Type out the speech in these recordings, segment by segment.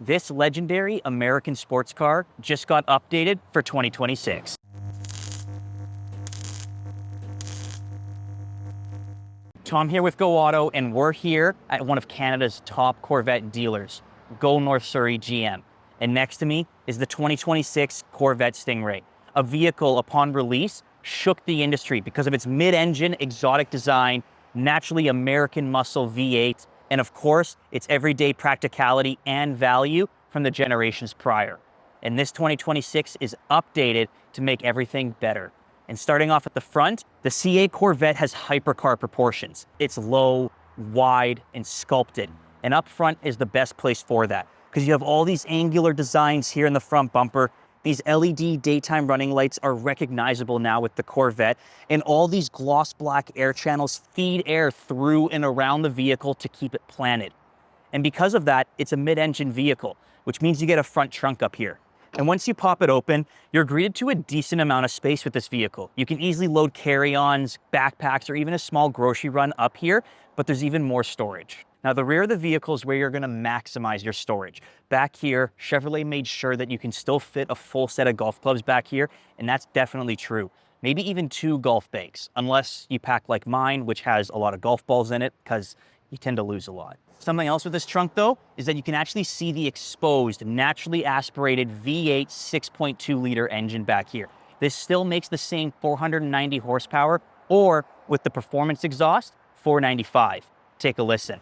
This legendary American sports car just got updated for 2026. Tom here with Go Auto, and we're here at one of Canada's top Corvette dealers, Go North Surrey GM. And next to me is the 2026 Corvette Stingray, a vehicle upon release shook the industry because of its mid-engine exotic design, naturally American muscle V8, and of course, its everyday practicality and value from the generations prior. And this 2026 is updated to make everything better. And starting off at the front, the C8 Corvette has hypercar proportions. It's low, wide, and sculpted. And up front is the best place for that, because you have all these angular designs here in the front bumper. These LED daytime running lights are recognizable now with the Corvette, and all these gloss black air channels feed air through and around the vehicle to keep it planted. And because of that, it's a mid-engine vehicle, which means you get a front trunk up here. And once you pop it open, you're greeted to a decent amount of space with this vehicle. You can easily load carry-ons, backpacks, or even a small grocery run up here, but there's even more storage. Now, the rear of the vehicle is where you're gonna maximize your storage. Back here, Chevrolet made sure that you can still fit a full set of golf clubs back here, and that's definitely true. Maybe even 2 golf bags, unless you pack like mine, which has a lot of golf balls in it, because you tend to lose a lot. Something else with this trunk, though, is that you can actually see the exposed, naturally aspirated V8 6.2-liter engine back here. This still makes the same 490 horsepower, or with the performance exhaust, 495. Take a listen.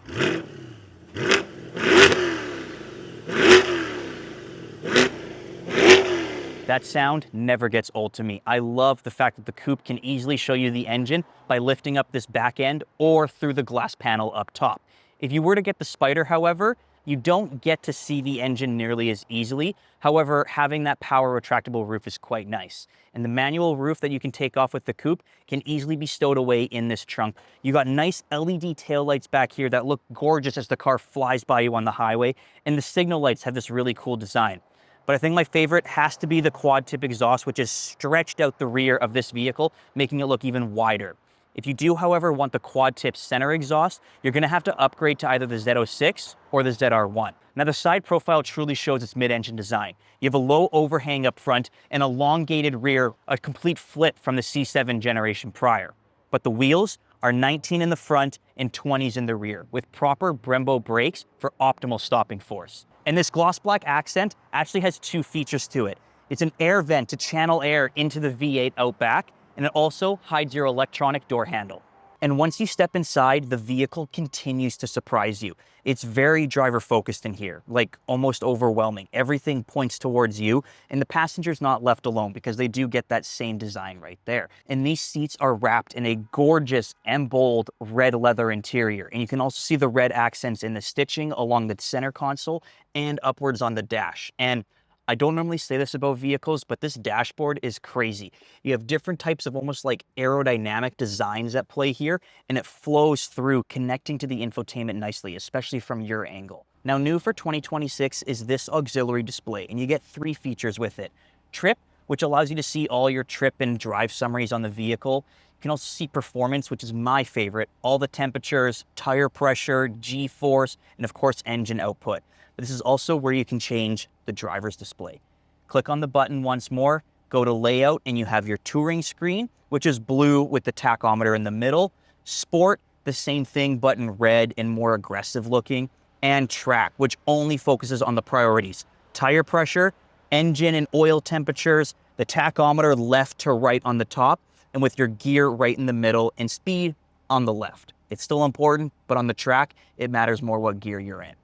That sound never gets old to me. I love the fact that the coupe can easily show you the engine by lifting up this back end or through the glass panel up top. If you were to get the Spyder, however, you don't get to see the engine nearly as easily. However, having that power retractable roof is quite nice. And the manual roof that you can take off with the coupe can easily be stowed away in this trunk. You got nice LED taillights back here that look gorgeous as the car flies by you on the highway. And the signal lights have this really cool design. But I think my favorite has to be the quad tip exhaust, which is stretched out the rear of this vehicle, making it look even wider. If you do, however, want the quad tip center exhaust, you're gonna have to upgrade to either the Z06 or the ZR1. Now, the side profile truly shows its mid-engine design. You have a low overhang up front and elongated rear, a complete flip from the C7 generation prior. But the wheels are 19 in the front and 20s in the rear, with proper Brembo brakes for optimal stopping force. And this gloss black accent actually has 2 features to it. It's an air vent to channel air into the V8 out back, and it also hides your electronic door handle. And once you step inside, the vehicle continues to surprise you. It's very driver focused in here, like almost overwhelming. Everything points towards you, and the passenger's not left alone because they do get that same design right there. And these seats are wrapped in a gorgeous embold red leather interior. And you can also see the red accents in the stitching along the center console and upwards on the dash. And I don't normally say this about vehicles, but this dashboard is crazy. You have different types of almost like aerodynamic designs at play here, and it flows through, connecting to the infotainment nicely, especially from your angle. Now, new for 2026 is this auxiliary display, and you get 3 features with it. Trip, which allows you to see all your trip and drive summaries on the vehicle. You can also see performance, which is my favorite, all the temperatures, tire pressure, G-force, and of course, engine output. But this is also where you can change the driver's display. Click on the button once more, go to layout, and you have your touring screen, which is blue with the tachometer in the middle. Sport, the same thing, but in red and more aggressive looking. And track, which only focuses on the priorities. Tire pressure, engine and oil temperatures, the tachometer left to right on the top, and with your gear right in the middle and speed on the left. It's still important, but on the track, it matters more what gear you're in.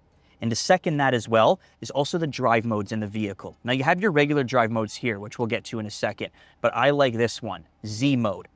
And to second that as well is also the drive modes in the vehicle. Now, you have your regular drive modes here, which we'll get to in a second, but I like this one, Z mode.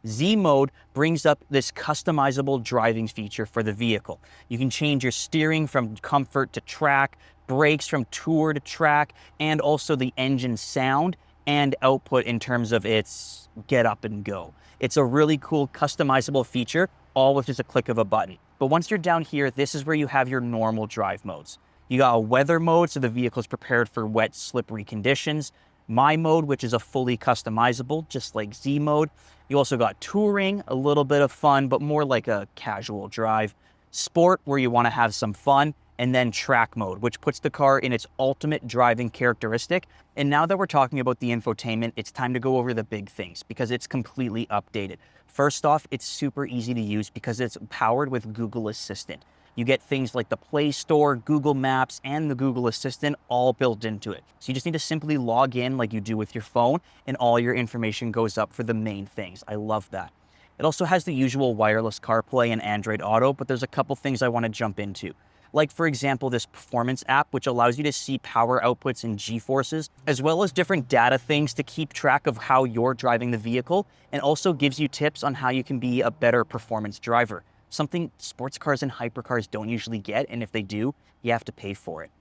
Z mode brings up this customizable driving feature for the vehicle. You can change your steering from comfort to track, brakes from tour to track, and also the engine sound and output in terms of its get up and go. It's a really cool customizable feature, all with just a click of a button. But once you're down here, this is where you have your normal drive modes. You got a weather mode, so the vehicle is prepared for wet, slippery conditions. My mode, which is a fully customizable, just like Z mode. You also got touring, a little bit of fun, but more like a casual drive. Sport, where you want to have some fun. and then track mode, which puts the car in its ultimate driving characteristic. And now that we're talking about the infotainment, it's time to go over the big things because it's completely updated. First off, it's super easy to use because it's powered with Google Assistant. You get things like the Play Store, Google Maps, and the Google Assistant all built into it. So you just need to simply log in like you do with your phone, and all your information goes up for the main things. I love that. It also has the usual wireless CarPlay and Android Auto, but there's a couple things I want to jump into. Like, for example, this performance app, which allows you to see power outputs and G-forces, as well as different data things to keep track of how you're driving the vehicle, and also gives you tips on how you can be a better performance driver. Something sports cars and hypercars don't usually get, and if they do, you have to pay for it.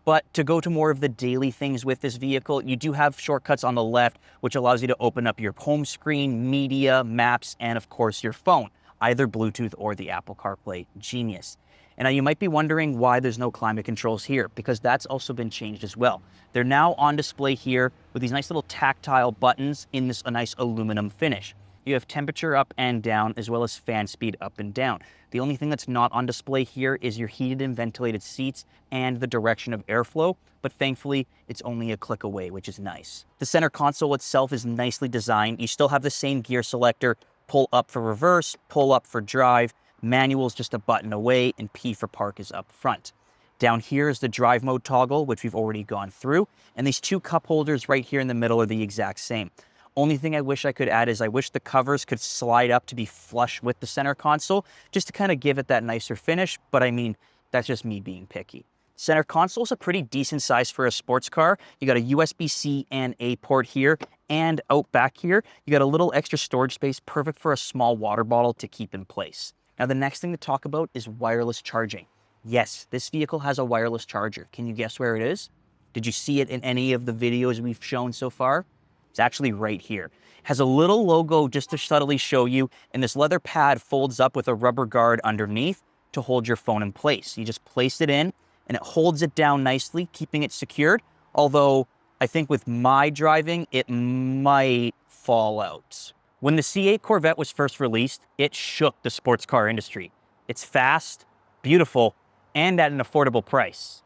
But to go to more of the daily things with this vehicle, you do have shortcuts on the left, which allows you to open up your home screen, media, maps, and of course your phone, either Bluetooth or the Apple CarPlay. Genius. And now you might be wondering why there's no climate controls here, because that's also been changed as well. They're now on display here with these nice little tactile buttons in this a nice aluminum finish. You have temperature up and down, as well as fan speed up and down. The only thing that's not on display here is your heated and ventilated seats and the direction of airflow, but thankfully it's only a click away, which is nice. The center console itself is nicely designed. You still have the same gear selector, pull up for reverse, pull up for drive, manual is just a button away, and P for park is up front. Down here is the drive mode toggle, which we've already gone through, and these two cup holders right here in the middle are the exact same. Only thing I wish I could add is I wish the covers could slide up to be flush with the center console, just to kind of give it that nicer finish, but I mean, that's just me being picky. Center console is a pretty decent size for a sports car. You got a USB-C and A port here, and out back here, you got a little extra storage space, perfect for a small water bottle to keep in place. Now, the next thing to talk about is wireless charging. Yes, this vehicle has a wireless charger. Can you guess where it is? Did you see it in any of the videos we've shown so far? It's actually right here. It has a little logo just to subtly show you, and this leather pad folds up with a rubber guard underneath to hold your phone in place. You just place it in, and it holds it down nicely, keeping it secured, although I think with my driving, it might fall out. When the C8 Corvette was first released, it shook the sports car industry. It's fast, beautiful, and at an affordable price.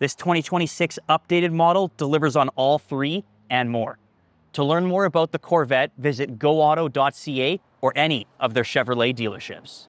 This 2026 updated model delivers on all three and more. To learn more about the Corvette, visit goauto.ca or any of their Chevrolet dealerships.